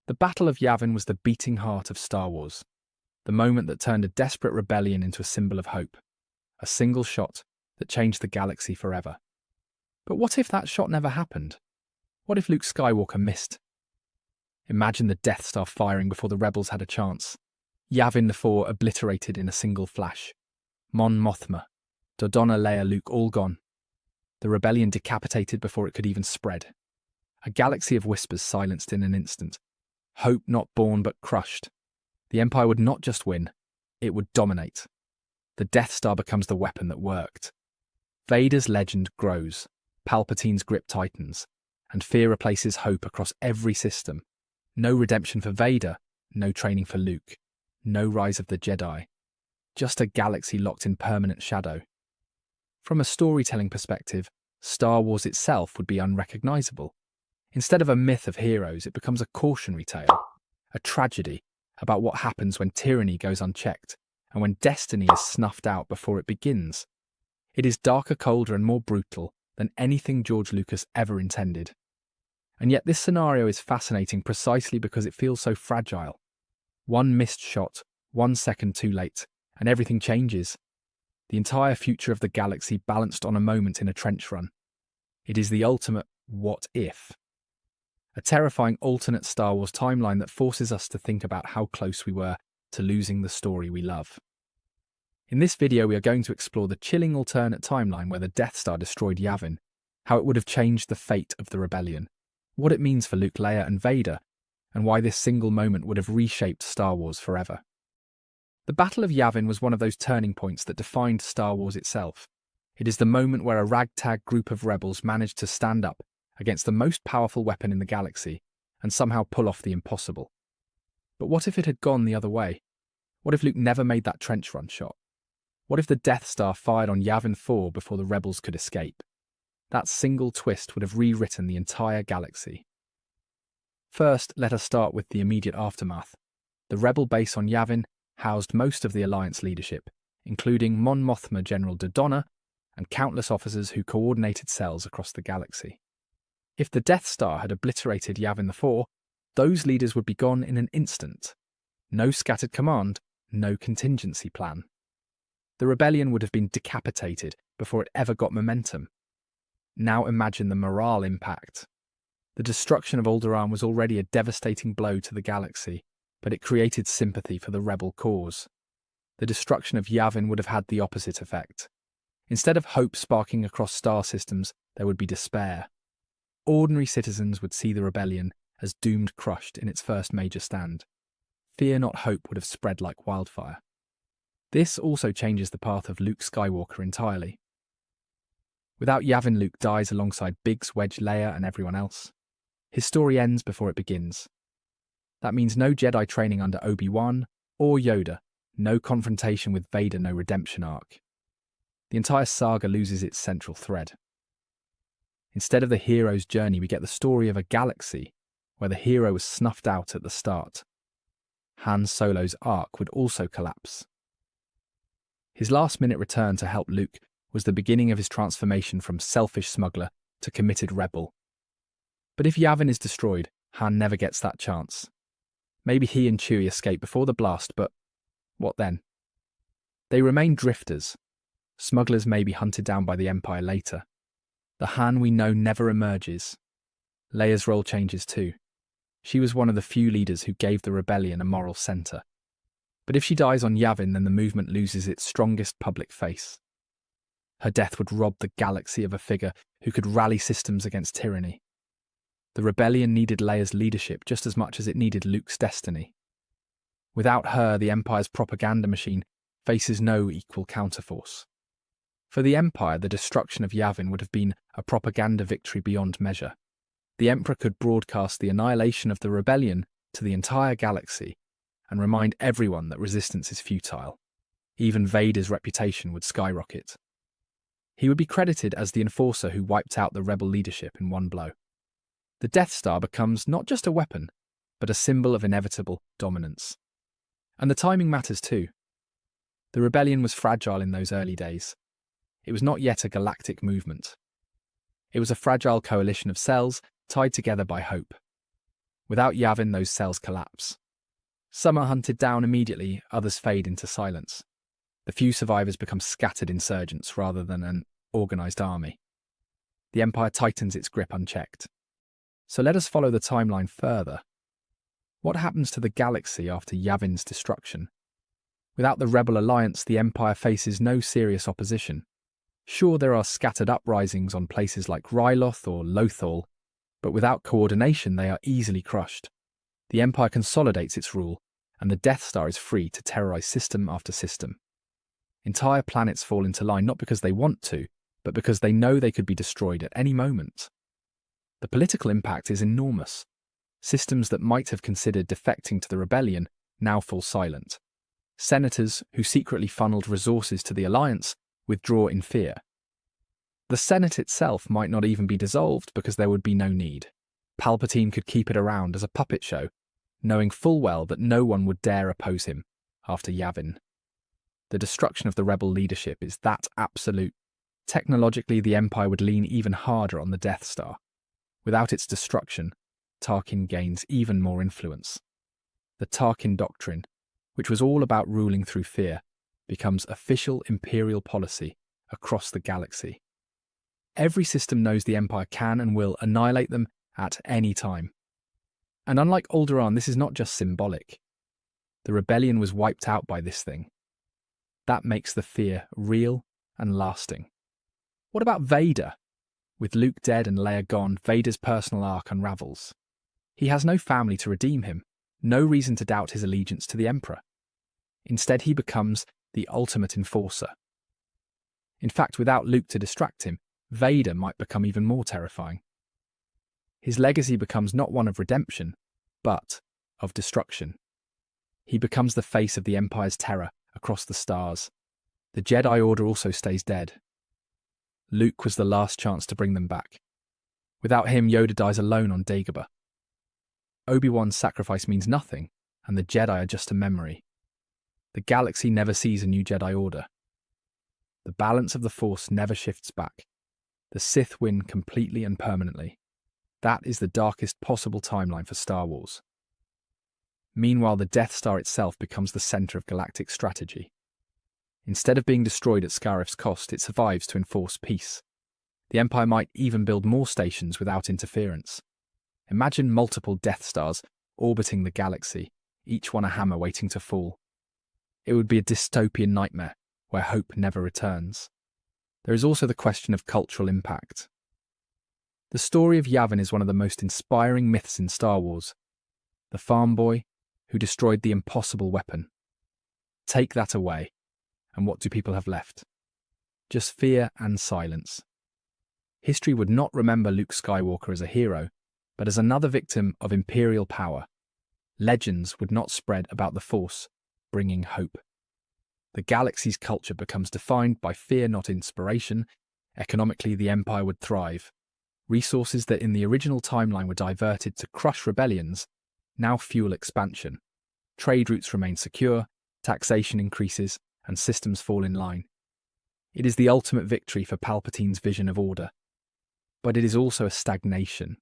The Battle of Yavin was the beating heart of Star Wars, the moment that turned a desperate rebellion into a symbol of hope, a single shot that changed the galaxy forever. But what if that shot never happened? What if Luke Skywalker missed? Imagine the Death Star firing before the rebels had a chance. Yavin 4 obliterated in a single flash. Mon Mothma, Dodonna, Leia, Luke all gone. The rebellion decapitated before it could even spread. A galaxy of whispers silenced in an instant. Hope not born but crushed. The Empire would not just win, it would dominate. The Death Star becomes the weapon that worked. Vader's legend grows, Palpatine's grip tightens, and fear replaces hope across every system. No redemption for Vader, no training for Luke, no rise of the Jedi. Just a galaxy locked in permanent shadow. From a storytelling perspective, Star Wars itself would be unrecognizable. Instead of a myth of heroes, it becomes a cautionary tale, a tragedy about what happens when tyranny goes unchecked and when destiny is snuffed out before it begins. It is darker, colder, and more brutal than anything George Lucas ever intended. And yet this scenario is fascinating precisely because it feels so fragile. One missed shot, 1 second too late, and everything changes. The entire future of the galaxy balanced on a moment in a trench run. It is the ultimate what if. A terrifying alternate Star Wars timeline that forces us to think about how close we were to losing the story we love. In this video, we are going to explore the chilling alternate timeline where the Death Star destroyed Yavin, how it would have changed the fate of the rebellion, what it means for Luke, Leia, and Vader, and why this single moment would have reshaped Star Wars forever. The Battle of Yavin was one of those turning points that defined Star Wars itself. It is the moment where a ragtag group of rebels managed to stand up against the most powerful weapon in the galaxy and somehow pull off the impossible. But what if it had gone the other way? What if Luke never made that trench run shot? What if the Death Star fired on Yavin 4 before the rebels could escape? That single twist would have rewritten the entire galaxy. First, let us start with the immediate aftermath. The rebel base on Yavin housed most of the Alliance leadership, including Mon Mothma General Dodonna and countless officers who coordinated cells across the galaxy. If the Death Star had obliterated Yavin 4, those leaders would be gone in an instant. No scattered command, no contingency plan. The rebellion would have been decapitated before it ever got momentum. Now imagine the morale impact. The destruction of Alderaan was already a devastating blow to the galaxy, but it created sympathy for the rebel cause. The destruction of Yavin would have had the opposite effect. Instead of hope sparking across star systems, there would be despair. Ordinary citizens would see the rebellion as doomed, crushed in its first major stand. Fear not hope would have spread like wildfire. This also changes the path of Luke Skywalker entirely. Without Yavin, Luke dies alongside Biggs, Wedge, Leia, and everyone else. His story ends before it begins. That means no Jedi training under Obi-Wan or Yoda, no confrontation with Vader, no redemption arc. The entire saga loses its central thread. Instead of the hero's journey, we get the story of a galaxy where the hero was snuffed out at the start. Han Solo's arc would also collapse. His last-minute return to help Luke was the beginning of his transformation from selfish smuggler to committed rebel. But if Yavin is destroyed, Han never gets that chance. Maybe he and Chewie escape before the blast, but what then? They remain drifters. Smugglers may be hunted down by the Empire later. The Han we know never emerges. Leia's role changes too. She was one of the few leaders who gave the rebellion a moral centre. But if she dies on Yavin, then the movement loses its strongest public face. Her death would rob the galaxy of a figure who could rally systems against tyranny. The rebellion needed Leia's leadership just as much as it needed Luke's destiny. Without her, the Empire's propaganda machine faces no equal counterforce. For the Empire, the destruction of Yavin would have been a propaganda victory beyond measure. The Emperor could broadcast the annihilation of the rebellion to the entire galaxy and remind everyone that resistance is futile. Even Vader's reputation would skyrocket. He would be credited as the enforcer who wiped out the rebel leadership in one blow. The Death Star becomes not just a weapon, but a symbol of inevitable dominance. And the timing matters too. The rebellion was fragile in those early days. It was not yet a galactic movement. It was a fragile coalition of cells tied together by hope. Without Yavin, those cells collapse. Some are hunted down immediately, others fade into silence. The few survivors become scattered insurgents rather than an organised army. The Empire tightens its grip unchecked. So let us follow the timeline further. What happens to the galaxy after Yavin's destruction? Without the Rebel Alliance, the Empire faces no serious opposition. Sure, there are scattered uprisings on places like Ryloth or Lothal, but without coordination they are easily crushed. The Empire consolidates its rule, and the Death Star is free to terrorize system after system. Entire planets fall into line not because they want to, but because they know they could be destroyed at any moment. The political impact is enormous. Systems that might have considered defecting to the rebellion now fall silent. Senators who secretly funneled resources to the Alliance withdraw in fear. The Senate itself might not even be dissolved because there would be no need. Palpatine could keep it around as a puppet show, knowing full well that no one would dare oppose him after Yavin. The destruction of the rebel leadership is that absolute. Technologically, the Empire would lean even harder on the Death Star. Without its destruction, Tarkin gains even more influence. The Tarkin Doctrine, which was all about ruling through fear, becomes official Imperial policy across the galaxy. Every system knows the Empire can and will annihilate them at any time. And unlike Alderaan, this is not just symbolic. The rebellion was wiped out by this thing. That makes the fear real and lasting. What about Vader? With Luke dead and Leia gone, Vader's personal arc unravels. He has no family to redeem him, no reason to doubt his allegiance to the Emperor. Instead, he becomes the ultimate enforcer. In fact, without Luke to distract him, Vader might become even more terrifying. His legacy becomes not one of redemption, but of destruction. He becomes the face of the Empire's terror across the stars. The Jedi Order also stays dead. Luke was the last chance to bring them back. Without him, Yoda dies alone on Dagobah. Obi-Wan's sacrifice means nothing, and the Jedi are just a memory. The galaxy never sees a new Jedi Order. The balance of the Force never shifts back. The Sith win completely and permanently. That is the darkest possible timeline for Star Wars. Meanwhile, the Death Star itself becomes the center of galactic strategy. Instead of being destroyed at Scarif's cost, it survives to enforce peace. The Empire might even build more stations without interference. Imagine multiple Death Stars orbiting the galaxy, each one a hammer waiting to fall. It would be a dystopian nightmare where hope never returns. There is also the question of cultural impact. The story of Yavin is one of the most inspiring myths in Star Wars. The farm boy who destroyed the impossible weapon. Take that away, and what do people have left? Just fear and silence. History would not remember Luke Skywalker as a hero, but as another victim of Imperial power. Legends would not spread about the Force, bringing hope. The galaxy's culture becomes defined by fear, not inspiration. Economically, the Empire would thrive. Resources that in the original timeline were diverted to crush rebellions now fuel expansion. Trade routes remain secure, taxation increases, and systems fall in line. It is the ultimate victory for Palpatine's vision of order. But it is also a stagnation.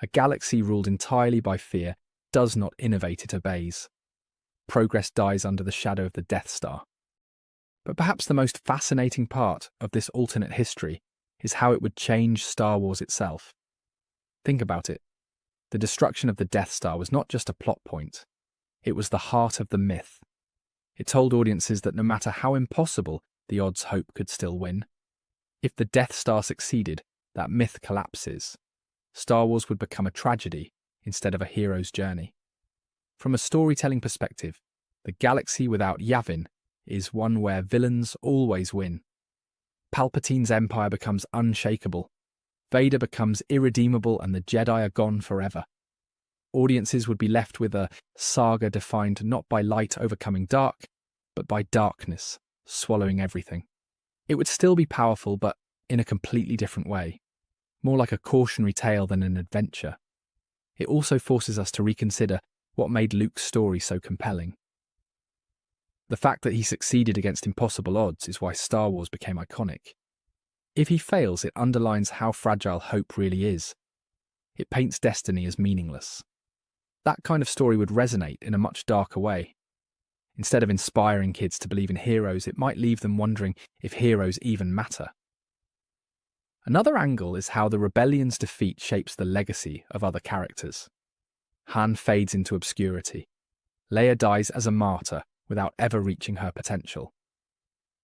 A galaxy ruled entirely by fear does not innovate, it obeys. Progress dies under the shadow of the Death Star. But perhaps the most fascinating part of this alternate history is how it would change Star Wars itself. Think about it. The destruction of the Death Star was not just a plot point. It was the heart of the myth. It told audiences that no matter how impossible, the odds hope could still win. If the Death Star succeeded, that myth collapses. Star Wars would become a tragedy instead of a hero's journey. From a storytelling perspective, the galaxy without Yavin is one where villains always win. Palpatine's empire becomes unshakable. Vader becomes irredeemable and the Jedi are gone forever. Audiences would be left with a saga defined not by light overcoming dark, but by darkness swallowing everything. It would still be powerful, but in a completely different way. More like a cautionary tale than an adventure. It also forces us to reconsider what made Luke's story so compelling. The fact that he succeeded against impossible odds is why Star Wars became iconic. If he fails, it underlines how fragile hope really is. It paints destiny as meaningless. that kind of story would resonate in a much darker way. Instead of inspiring kids to believe in heroes, it might leave them wondering if heroes even matter. Another angle is how the rebellion's defeat shapes the legacy of other characters. Han fades into obscurity. Leia dies as a martyr without ever reaching her potential.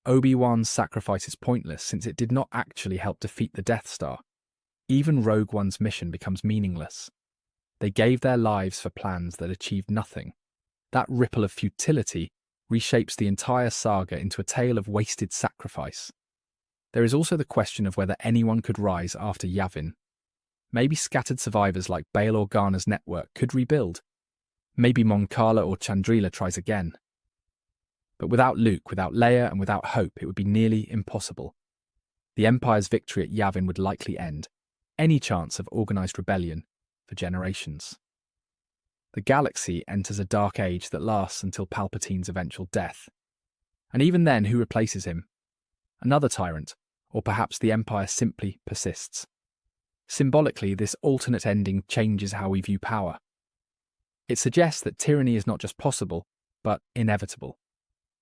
Obi-Wan's sacrifice is pointless since it did not actually help defeat the Death Star. Even Rogue One's mission becomes meaningless. They gave their lives for plans that achieved nothing. That ripple of futility reshapes the entire saga into a tale of wasted sacrifice. There is also the question of whether anyone could rise after Yavin. Maybe scattered survivors like Bail Organa's network could rebuild. Maybe Mon Cala or Chandrila tries again. But without Luke, without Leia, and without hope, it would be nearly impossible. The Empire's victory at Yavin would likely end any chance of organised rebellion for generations. The galaxy enters a dark age that lasts until Palpatine's eventual death. And even then, who replaces him? Another tyrant, or perhaps the Empire simply persists. Symbolically, this alternate ending changes how we view power. It suggests that tyranny is not just possible, but inevitable.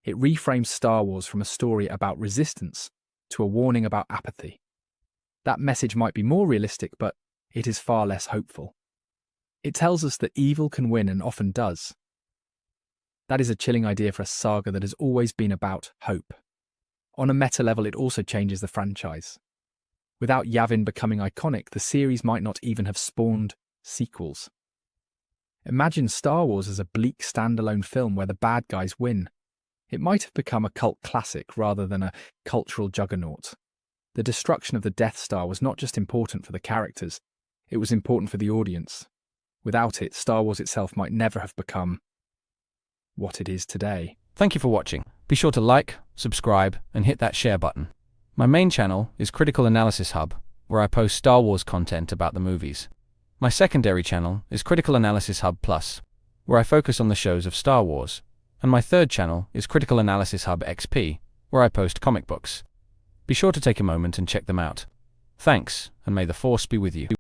It reframes Star Wars from a story about resistance to a warning about apathy. That message might be more realistic, but it is far less hopeful. It tells us that evil can win and often does. That is a chilling idea for a saga that has always been about hope. On a meta level, it also changes the franchise. Without Yavin becoming iconic, the series might not even have spawned sequels. Imagine Star Wars as a bleak standalone film where the bad guys win. It might have become a cult classic rather than a cultural juggernaut. The destruction of the Death Star was not just important for the characters, it was important for the audience. Without it, Star Wars itself might never have become what it is today. Thank you for watching. Be sure to like, subscribe, and hit that share button. My main channel is Critical Analysis Hub, where I post Star Wars content about the movies. My secondary channel is Critical Analysis Hub Plus, where I focus on the shows of Star Wars. And my third channel is Critical Analysis Hub XP, where I post comic books. Be sure to take a moment and check them out. Thanks, and may the Force be with you.